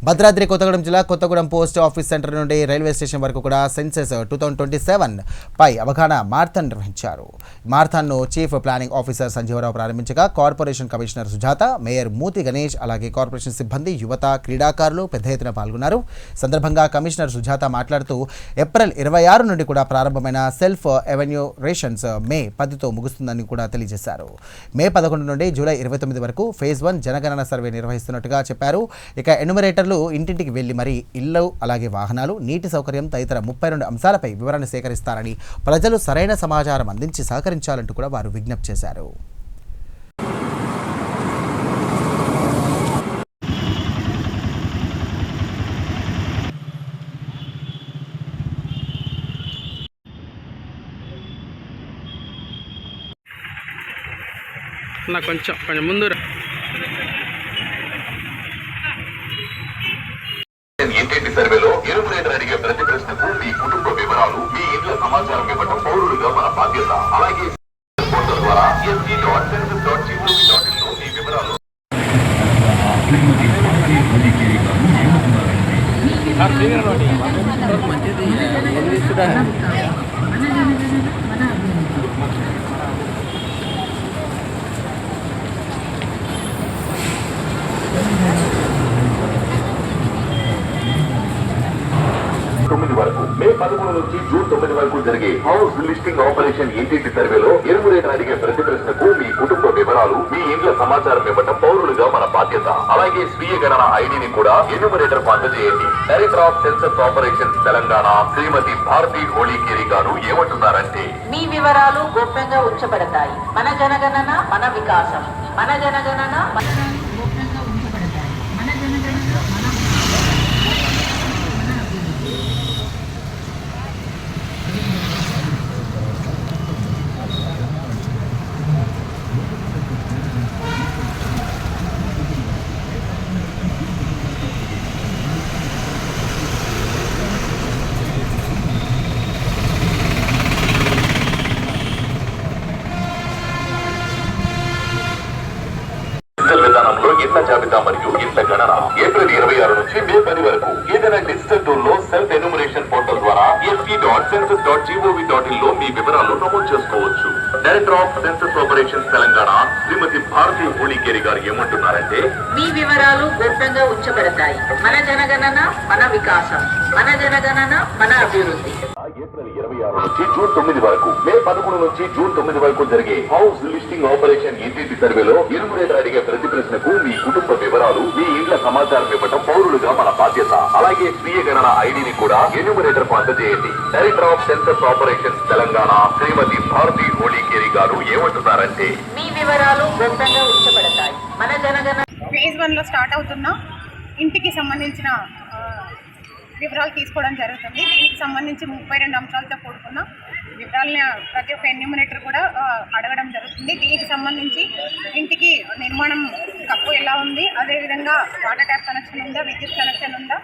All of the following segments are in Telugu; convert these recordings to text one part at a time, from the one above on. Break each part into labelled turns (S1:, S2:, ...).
S1: భద్రాద్రి కొత్తగూడెం జిల్లా కొత్తగూడెం పోస్ట్ ఆఫీస్ సెంటర్ నుండి రైల్వే స్టేషన్ వరకు కూడా సెన్సెస్ 2027 పై అవగాహన మారథాన్ నిర్వహించారు. మారథాన్ను చీఫ్ ప్లానింగ్ ఆఫీసర్ సంజీవరావు ప్రారంభించగా corporation commissioner Sujatha, mayor Muthi Ganesh, అలాగే కార్పొరేషన్ సిబ్బంది, యువత, క్రీడాకారులు పెద్ద ఎత్తున పాల్గొన్నారు. సందర్భంగా కమిషనర్ సుజాత మాట్లాడుతూ ఏప్రిల్ 26 నుండి కూడా ప్రారంభమైన సెల్ఫ్ ఎవెన్యూరేషన్స్ మే 10తో ముగుస్తుందని కూడా తెలియజేశారు. మే 11 నుండి జూలై 29 వరకు ఫేజ్ 1 జనగణన సర్వే నిర్వహిస్తున్నట్టుగా చెప్పారు. ఇక ఎన్యుమరేటర్లు ఇంటింటికి వెళ్లి మరి ఇళ్లు, అలాగే వాహనాలు, నీటి సౌకర్యం తదితర 32 అంశాలపై వివరణ సేకరిస్తారని, ప్రజలు సరైన సమాచారం అందించి సహకరించాలంటూ కూడా వారు విజ్ఞప్తి చేశారు.
S2: కొంచెం ముందు
S3: ఇంటింటి సర్వేలో ఎన్యుమరేటర్ అడిగే ప్రతి ప్రశ్నకు మీ కుటుంబ వివరాలు, మీ ఇంట్లో సమాచారం ఇవ్వడం పౌరులుగా మన బాధ్యత. అలాగే పోర్టల్ ద్వారా sc.census.gov.in లో మీ వివరాలు వరకు మే 11 నుంచి జూన్ 9 వరకు జరిగే హౌస్ లిస్టింగ్ ఆపరేషన్ ఇంటింటి సర్వేలో ఎన్యుమరేటర్ అడిగే ప్రతి ప్రశ్నకు మీ కుటుంబ వివరాలు, మీ ఇంట్లో సమాచారం ఇవ్వడం పౌరులుగా మన బాధ్యత. అలాగే స్వీయ గణన ఐడిని కూడా ఎన్యుమరేటర్ కు అందజేయండి. Director of census operations Telangana Shrimati Bharati Holikeri garu ఏమంటున్నారంటే,
S4: మీ వివరాలు గోప్యంగా ఉంచబడతాయి. మన జనగణన మన వికాసం, మన జనగణన
S3: విధానంలో ఇళ్ల జాబితా మరియు ఇళ్ల గణన ఏప్రిల్ 26 నుంచి మే 10 వరకు ఏదైనా డిజిటల్ టూల్ లో సెల్ఫ్ ఎన్యుమరేషన్ పోర్టల్ ద్వారా sc.census.gov.in లో మీ వివరాలు నమోదు చేసుకోవచ్చు. Director of census operations Telangana Shrimati Bharati Holikeri garu ఏమంటున్నారంటే,
S4: మీ వివరాలు గోప్యంగా ఉంచబడతాయి. మన జనగణన మన వికాసం, మన జనగణన మన అభివృద్ధి.
S3: ఏప్రిల్ 26 నుంచి జూన్ 9 వరకు, మే 11 నుంచి జూన్ 9 వరకు జరిగే హౌస్ లిస్టింగ్ ఆపరేషన్ ఇంటింటి సర్వేలో ఎన్యుమరేటర్ అడిగే ప్రతి ప్రశ్నకు మీ కుటుంబ వివరాలు, మీ ఇంట్లో సమాచారం ఇవ్వడం పౌరులుగా మన బాధ్యత. అలాగే స్వీయ గణన ఐడిని కూడా ఎన్యుమరేటర్ కు అందజేయండి. Director of census operations Telangana Shrimati Bharati Holikeri garu ఏమంటున్నారంటే,
S4: మీ వివరాలు గోప్యంగా ఉంచబడతాయి. మన జనగణన
S5: ఫేజ్ 1 లో స్టార్ట్ అవుతున్న ఇంటికి సంబంధించిన వివరాలు తీసుకోవడం జరుగుతుంది. దీనికి సంబంధించి 32 అంశాలతో కూడుకున్న వివరాలని ప్రతి ఒక్క ఎన్యూమరేటర్ కూడా అడగడం జరుగుతుంది. దీనికి సంబంధించి ఇంటికి నిర్మాణం కప్పు ఎలా ఉంది, అదేవిధంగా వాటర్ ట్యాప్ కనెక్షన్ ఉందా, విద్యుత్ కనెక్షన్ ఉందా,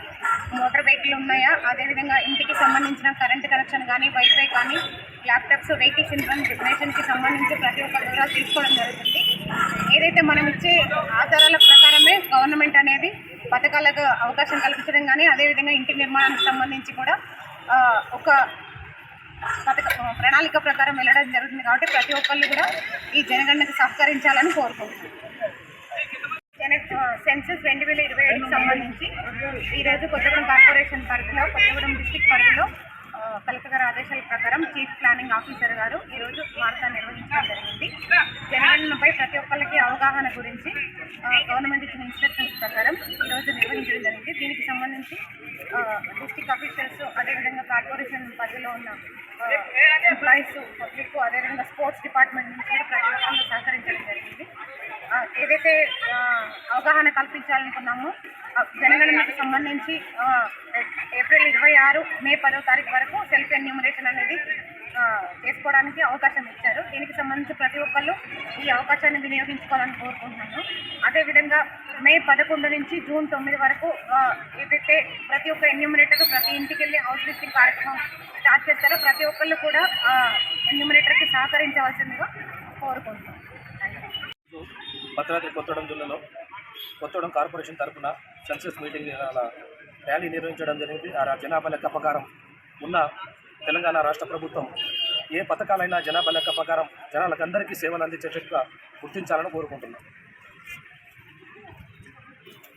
S5: మోటార్ వెహికల్ ఉన్నాయా, అదేవిధంగా ఇంటికి సంబంధించిన కరెంట్ కనెక్షన్ కానీ, వైఫై కానీ, ల్యాప్టాప్స్, వెహికల్స్ ఇన్ఫర్మేషన్కి సంబంధించి ప్రతి ఒక్క వివరాలు తీసుకోవడం జరుగుతుంది. ఏదైతే మనం ఇచ్చే ఆధారాల ప్రకారమే గవర్నమెంట్ అనేది పథకాలకు అవకాశం కల్పించడం కానీ, అదేవిధంగా ఇంటి నిర్మాణానికి సంబంధించి కూడా ఒక ప్రణాళిక ప్రకారం వెళ్ళడం జరుగుతుంది. కాబట్టి ప్రతి ఒక్కళ్ళు కూడా ఈ జనగణనకు సహకరించాలని కోరుకుంటున్నాం. సెన్సస్ 2027కి సంబంధించి ఈరోజు కొత్తగూడెం కార్పొరేషన్ పరిధిలో, కొత్తగూడెం డిస్ట్రిక్ట్ పరిధిలో కలెక్టర్ గారి ఆదేశాల ప్రకారం చీఫ్ ప్లానింగ్ ఆఫీసర్ గారు ఈరోజు మారథాన్ నిర్వహించడం జరిగింది. జనగణనపై ప్రతి ఒక్కరికి అవగాహన గురించి గవర్నమెంట్ ఇచ్చిన ఇన్స్ట్రక్షన్స్ ప్రకారం ఈరోజు నిర్వహించడం జరిగింది. దీనికి సంబంధించి డిస్ట్రిక్ట్ ఆఫీసర్స్, అదేవిధంగా కార్పొరేషన్ పరిధిలో ఉన్న ఎంప్లాయీస్, పబ్లిక్, అదేవిధంగా స్పోర్ట్స్ డిపార్ట్మెంట్ నుంచి కూడా ప్రతి ఒక్కరిని సహకరించడం జరిగింది. ఏదైతే అవగాహన కల్పించాలనుకున్నామో జనగణనకు సంబంధించి ఏప్రిల్ 26, మే 10వ తారీఖు వరకు సెల్ఫ్ ఎన్యూమరేషన్ అనేది చేసుకోవడానికి అవకాశం ఇచ్చారు. దీనికి సంబంధించి ప్రతి ఒక్కళ్ళు ఈ అవకాశాన్ని వినియోగించుకోవాలని కోరుకుంటున్నాను. అదేవిధంగా మే 11 నుంచి జూన్ 9 వరకు ఏదైతే ప్రతి ఒక్క ఎన్యూమరేటర్ ప్రతి ఇంటికి వెళ్ళి హౌస్ లిస్టింగ్ కార్యక్రమం స్టార్ట్ చేస్తారో ప్రతి ఒక్కళ్ళు కూడా ఎన్యూమరేటర్కి సహకరించవలసిందిగా కోరుకుంటున్నాను.
S6: భద్రాద్రి కొత్తగూడెం జిల్లాలో
S2: కొత్తగూడెం కార్పొరేషన్ తరఫున సెన్సస్ మీటింగ్ ర్యాలీ నిర్వహించడం జరిగింది. ఆ జనాభా లెక్క ప్రకారం ఉన్న తెలంగాణ రాష్ట్ర ప్రభుత్వం ఏ పథకాలైనా జనాభా లెక్క ప్రకారం జనాలకు అందరికీ సేవలు అందించేటట్టుగా గుర్తించాలని కోరుకుంటున్నాం.